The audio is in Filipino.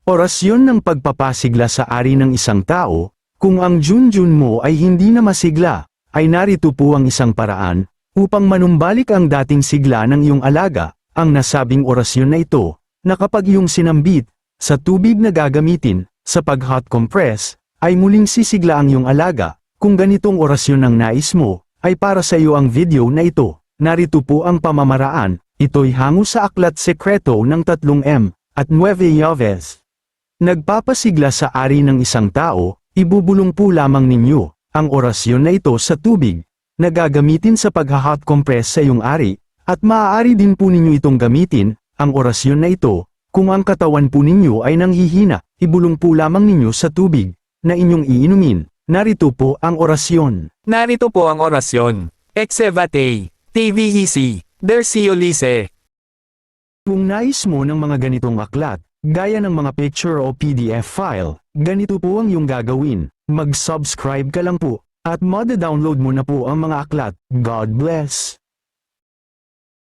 Orasyon ng pagpapasigla sa ari ng isang tao. Kung ang junjun mo ay hindi na masigla, ay narito po ang isang paraan, upang manumbalik ang dating sigla ng iyong alaga. Ang nasabing orasyon na ito, na kapag iyong sinambit, sa tubig na gagamitin, sa pag-hot compress, ay muling sisigla ang iyong alaga. Kung ganitong orasyon ang nais mo, ay para sa iyo ang video na ito. Narito po ang pamamaraan, ito'y hango sa aklat sekreto ng 3M, at 9 Llaves. Nagpapasigla sa ari ng isang tao, ibubulong po lamang ninyo, ang orasyon na ito sa tubig, na gagamitin sa pag-hot compress sa iyong ari, at maaari din po ninyo itong gamitin, ang orasyon na ito, kung ang katawan po ninyo ay nanghihina, ibulong po lamang ninyo sa tubig, na inyong iinumin. Narito po ang orasyon. Narito po ang orasyon. Exevate, TVEC, Dersiolise. Kung nais mo ng mga ganitong aklat, gaya ng mga picture o PDF file, ganito po ang iyong gagawin. Mag-subscribe ka lang po, at mada-download mo na po ang mga aklat. God bless!